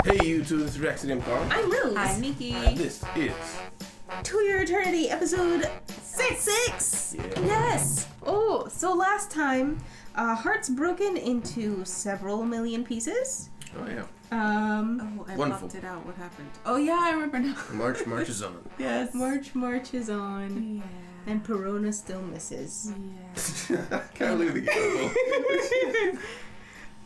Hey YouTube, this is Rexy. I'm Carl. I'm Rose. I'm Nikki. And this is To Your Eternity, episode 6. Yeah. Yes. Oh, so last time, Heart's broken into several million pieces. Oh yeah. I Wonderful. blocked it out. What happened? Oh yeah, I remember now. March is on. Yes. March is on. Yeah. And Perona still misses. Yeah. Can't leave the game.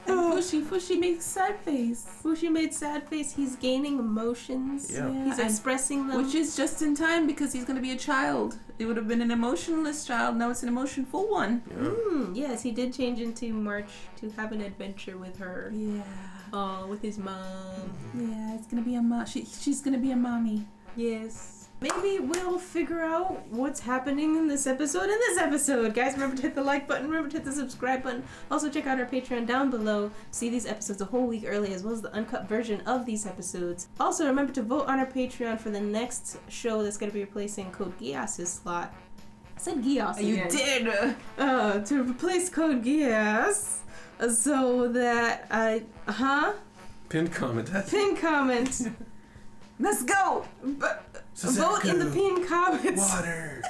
And Fushi makes sad face. Fushi made sad face. He's gaining emotions. Yeah. He's and- expressing them. Which is just in time because he's going to be a child. It would have been an emotionless child. Now it's an emotionful one. Yeah. Yes, he did change into March to have an adventure with her. Yeah. Oh, with his mom. Yeah, it's going to be a mom. She's going to be a mommy. Yes. Maybe we'll figure out what's happening in this episode. Guys, remember to hit the like button. Remember to hit the subscribe button. Also, check out our Patreon down below to see these episodes a whole week early, as well as the uncut version of these episodes. Also, remember to vote on our Patreon for the next show that's going to be replacing Code Geass's slot. I said Geass You again. did! To replace Code Geass, so that Pinned comment. Pin comment. Let's go! Vote in the pinned comments. Water.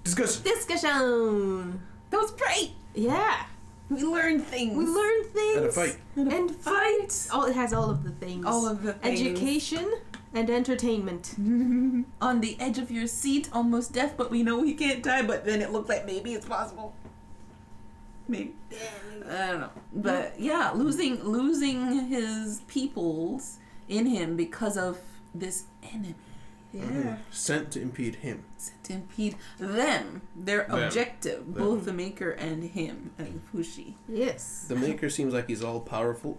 Discussion. That was great. Yeah. We learned things. We learned things. And a fight. And fight. Oh, it has all of the things. All of the things. Education and entertainment. On the edge of your seat, almost deaf, but we know he can't die, but then it looked like maybe it's possible. Maybe. I don't know. But yeah, losing his peoples in him because of this enemy. Yeah. Sent to impede him. Sent to impede them. Their Them. objective. Both the Maker and him. And Fushi. Yes. The Maker seems like he's all powerful.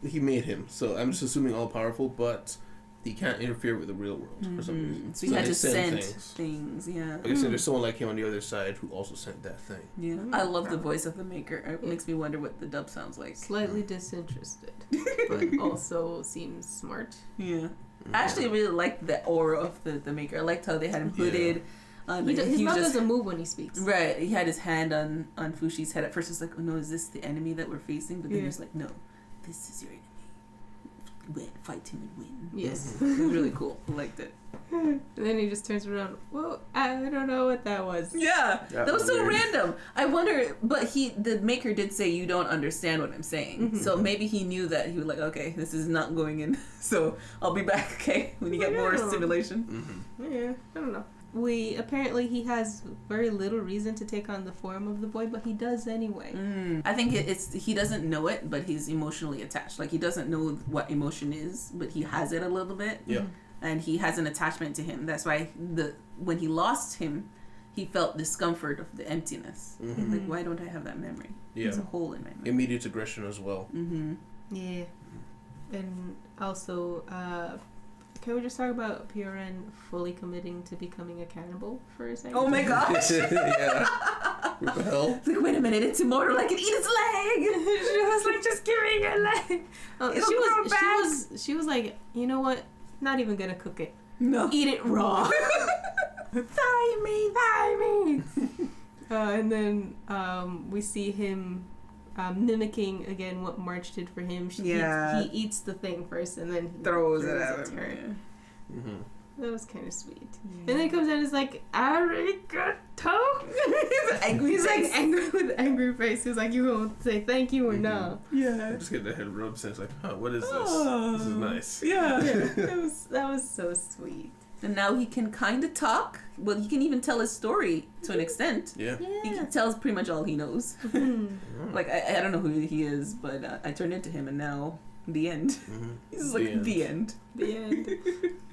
He made him. So I'm just assuming all powerful, but he can't interfere with the real world for some reason. So he had they to send send things. Yeah. Like I said, there's someone like him on the other side who also sent that thing. Yeah. I love the voice of the Maker. It makes me wonder what the dub sounds like. Slightly disinterested, but also seems smart. Yeah. I actually really liked the aura of the Maker. I liked how they had him hooded. His mouth doesn't move when he speaks. Right. He had his hand on Fushi's head. At first, it's like, oh no, is this the enemy that we're facing? But then he's like, no, this is your enemy. Fight him and win. Yes. It was really cool. I liked it. And then he just turns around. Whoa, I don't know what that was. Yeah. That was so weird. random. I wonder, but the Maker did say you don't understand what I'm saying. Mm-hmm. So maybe he knew that. He was like, okay, this is not going in. So I'll be back, okay, when you get more stimulation. Yeah, I don't know. He has very little reason to take on the form of the boy, but he does anyway. I think he doesn't know it, but he's emotionally attached. Like, he doesn't know what emotion is, but he has it a little bit. Yeah. And he has an attachment to him. That's why when he lost him, he felt discomfort of the emptiness. Like, why don't I have that memory? Yeah. There's a hole in my memory. Immediate aggression as well. Yeah. And also, can we just talk about Puren fully committing to becoming a cannibal for a second? Oh my gosh! Yeah. What the hell? Like, wait a minute, it's immortal. I can eat its leg. She was like, just give me your leg. It'll grow back. She was like, you know what? Not even gonna cook it. No. Eat it raw. Thigh meat. And then we see him mimicking again what March did for him. He eats the thing first and then he Throws it at her. him. That was kind of sweet. And then he comes out and is like, arigato. He's like angry with angry face. He's like, you gonna say thank you or no? Yeah. I just get the head rubs and it's like, what is this? Oh. This is nice. Yeah. That was so sweet. And now he can kind of talk. Well, he can even tell his story to an extent. Yeah. He can tell pretty much all he knows. Like, I don't know who he is, but I turned into him, and now the end. This is like the end. The end.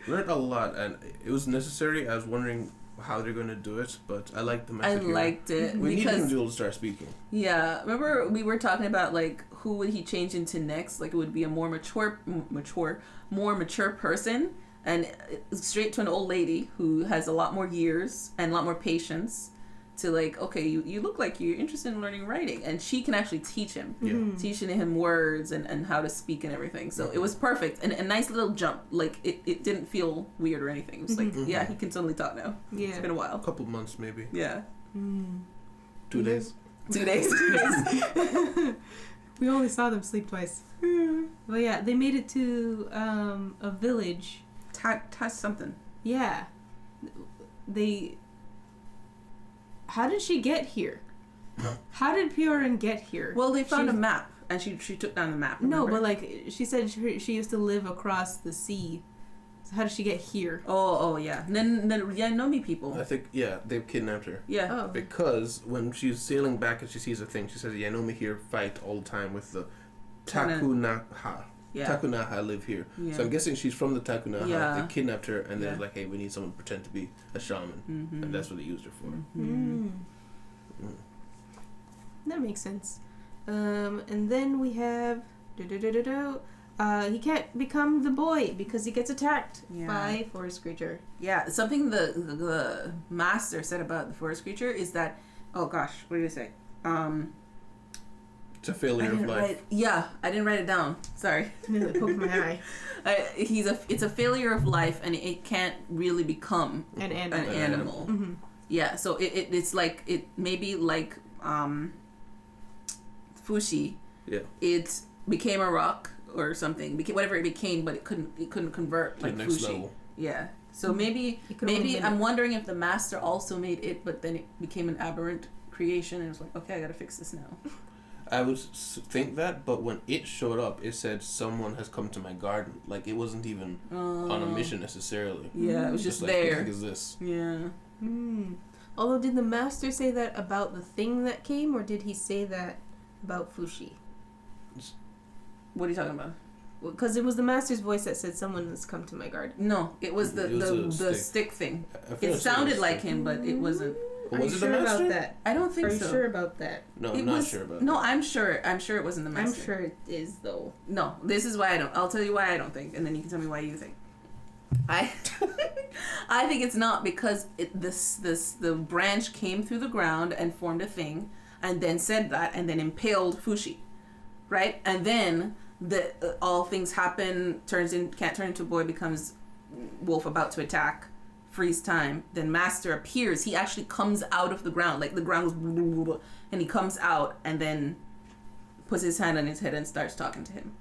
Learned a lot, and it was necessary. I was wondering how they're going to do it, but I liked the I message. liked it We need because him to start speaking. yeah. Remember we were talking about like who would he change into next? Like, it would be a more mature person. And straight to an old lady who has a lot more years and a lot more patience to like, okay, you look like you're interested in learning writing, and she can actually teach him, teaching him words and how to speak and everything. So it was perfect and a nice little jump. Like it didn't feel weird or anything. It was like, yeah, he can totally talk now. Yeah, it's been a while, a couple months maybe. Yeah, 2 days. 2 days. 2 days. We only saw them sleep twice. But yeah, they made it to a village. Something. Yeah, How did she get here? How did Piorin get here? Well, they found a map, and she took down the map. Remember? No, but like she said, she used to live across the sea. So how did she get here? Oh yeah. Then Nomi people. I think they've kidnapped her. Yeah. Oh. Because when she's sailing back and she sees a thing, she says, Yanomi here fight all the time with the Takunaha. Yeah. Takunaha live here. Yeah. So I'm guessing she's from the Takunaha. Yeah. They kidnapped her and they're like, hey, we need someone to pretend to be a shaman. And that's what they used her for. That makes sense. And then we have... he can't become the boy because he gets attacked by forest creature. Yeah, something the master said about the forest creature is that, oh gosh, what did he say? It's a failure of life. I didn't write it down. Sorry. It poked my eye. It's a failure of life, and it can't really become an animal. Mm-hmm. Yeah, so it's like it maybe like Fushi. Yeah. It became a rock or something, whatever it became, but it couldn't convert like next Fushi. Level. Yeah. So maybe I'm wondering if the master also made it, but then it became an aberrant creation, and it was like, okay, I gotta fix this now. I would think that, but when it showed up, it said someone has come to my garden. Like it wasn't even on a mission necessarily. Yeah, it was just like, there. What the heck is this? Yeah. Although, did the master say that about the thing that came, or did he say that about Fushi? What are you talking about? Because it was the master's voice that said someone has come to my garden. No, it was the stick thing. It sounded like him, but it wasn't. Are you sure about that? I don't think so. Are you sure about that? No, I'm not sure about that. No, I'm sure. I'm sure it wasn't the master. I'm sure it is, though. No, this is why I don't. I'll tell you why I don't think, and then you can tell me why you think. I think it's not because the branch came through the ground and formed a thing, and then said that, and then impaled Fushi, right? And then all things happen. Can't turn into a boy, becomes wolf about to attack. Freeze time, then master appears. He actually comes out of the ground, like the ground was blah, blah, blah, and he comes out and then puts his hand on his head and starts talking to him,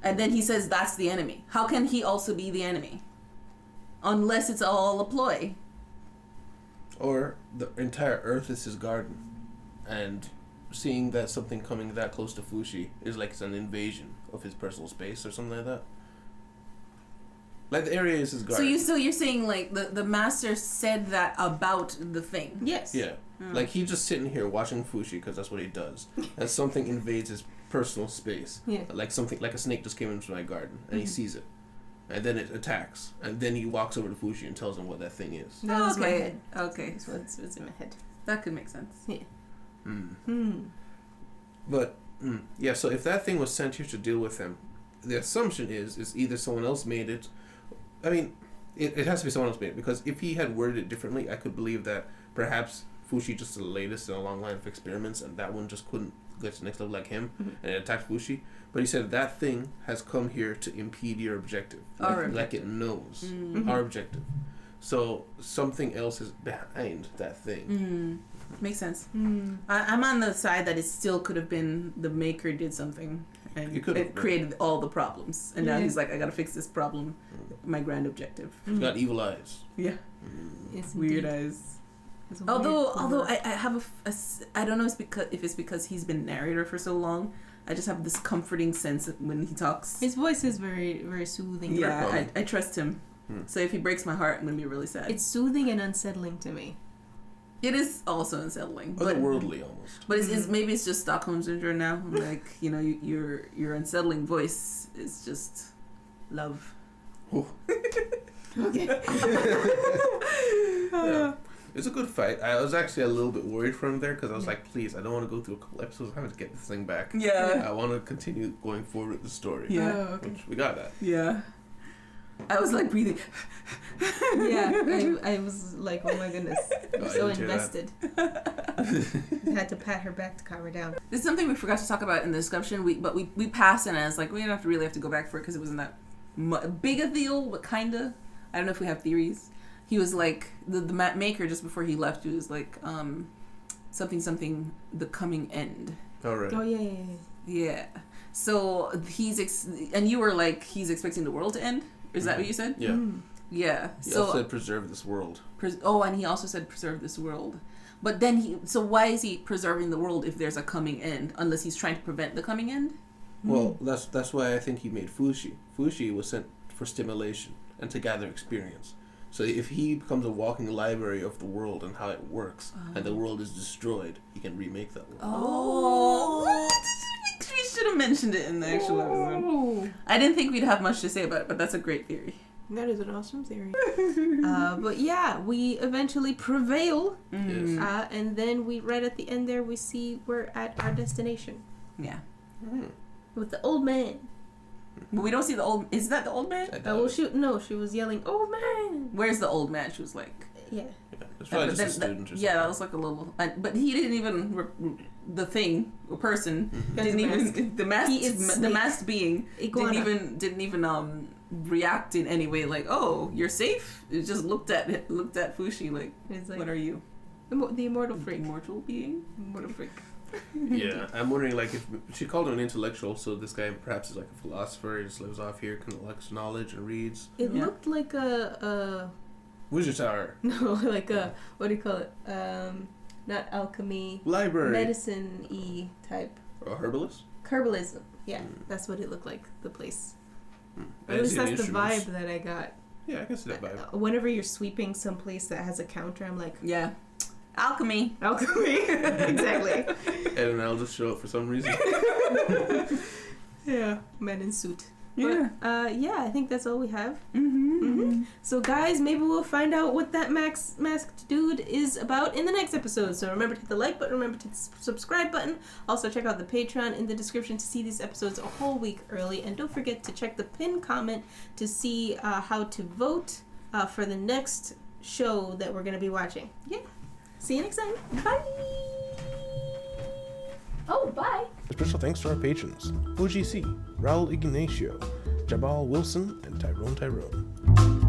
and then he says that's the enemy. How can he also be the enemy unless it's all a ploy? Or the entire earth is his garden, and seeing that something coming that close to Fushi is like it's an invasion of his personal space or something like that. Like the area is his garden. So you're saying like the master said that about the thing? Yes. Yeah. Like he's just sitting here watching Fushi because that's what he does. And something invades his personal space. Yeah. Like something like a snake just came into my garden and he sees it, and then it attacks, and then he walks over to Fushi and tells him what that thing is. That was my head. Okay. That's what's in my head. That could make sense. Yeah. But yeah. So if that thing was sent here to deal with him, the assumption is either someone else made it. I mean, it has to be someone else made it, because if he had worded it differently, I could believe that perhaps Fushi just the latest in a long line of experiments, and that one just couldn't get to the next level like him, and it attacked Fushi. But he said that thing has come here to impede your objective, like it knows our objective. So something else is behind that thing. Makes sense. I'm on the side that it still could have been the maker did something. And it created all the problems. And now he's like, I gotta fix this problem. My grand objective. He's got evil eyes. Yeah. It's weird eyes. Although I have I don't know if it's because he's been narrator for so long. I just have this comforting sense when he talks. His voice is very, very soothing. Yeah, I trust him. So if he breaks my heart, I'm gonna be really sad. It's soothing and unsettling to me. It is also unsettling, otherworldly almost. But it's maybe it's just Stockholm syndrome now. Like your unsettling voice is just love. Okay. Yeah. It's a good fight. I was actually a little bit worried for him there because I was like, please, I don't want to go through a couple episodes having to get this thing back. Yeah. I want to continue going forward with the story. Yeah. Oh, okay. Which we got that. Yeah. I was like breathing. Yeah, I was like, oh my goodness, I'm so invested. I had to pat her back to calm her down. This is something we forgot to talk about in the discussion. We passed it, and I was like, we don't really have to go back for it because it wasn't that big a deal, but kinda. I don't know if we have theories. He was like the maker just before he left. He was like something the coming end. All right. Oh yeah. Yeah. So and you were like, he's expecting the world to end. Is that what you said? Yeah. Yeah. He also said preserve this world. And he also said preserve this world. But then so why is he preserving the world if there's a coming end? Unless he's trying to prevent the coming end? Well, that's why I think he made Fushi. Fushi was sent for stimulation and to gather experience. So if he becomes a walking library of the world and how it works, and the world is destroyed, he can remake that world. Oh. We should have mentioned it in the actual episode. I didn't think we'd have much to say about it, but that's a great theory. That is an awesome theory. But yeah, we eventually prevail. Yes. And then right at the end there, we see we're at our destination. Yeah. With the old man. But we don't see the old... Is that the old man? She was yelling, old man! Where's the old man? She was like... Yeah. It's probably just a student or something. Yeah, that was like a little... But he didn't even... The thing, a person, didn't even... The masked being didn't even react in any way like, oh, you're safe? It just looked at Fushi like, what are you? The immortal freak. Immortal being? Immortal freak. Yeah, I'm wondering, like, if she called him an intellectual, so this guy perhaps is like a philosopher. He just lives off here, collects knowledge and reads. It looked like a Wizard Tower. No, like a, what do you call it? Not alchemy. Library. Medicine-y type. A herbalist? Herbalism. Yeah, that's what it looked like. The place. I At least didn't see that's any the instruments. vibe that I got. Yeah, I can see that vibe. Whenever you're sweeping some place that has a counter, I'm like, Yeah. Alchemy. alchemy. Exactly. And I'll just show up for some reason. Yeah. Men in suit. Yeah. But, yeah, I think that's all we have. Mm-hmm. So, guys, maybe we'll find out what that masked dude is about in the next episode. So, remember to hit the like button, remember to hit the subscribe button. Also, check out the Patreon in the description to see these episodes a whole week early. And don't forget to check the pinned comment to see how to vote for the next show that we're going to be watching. Yeah. See you next time. Bye. Oh, bye. Special thanks to our patrons, OGC, Raul Ignacio, Jabal Wilson, and Tyrone.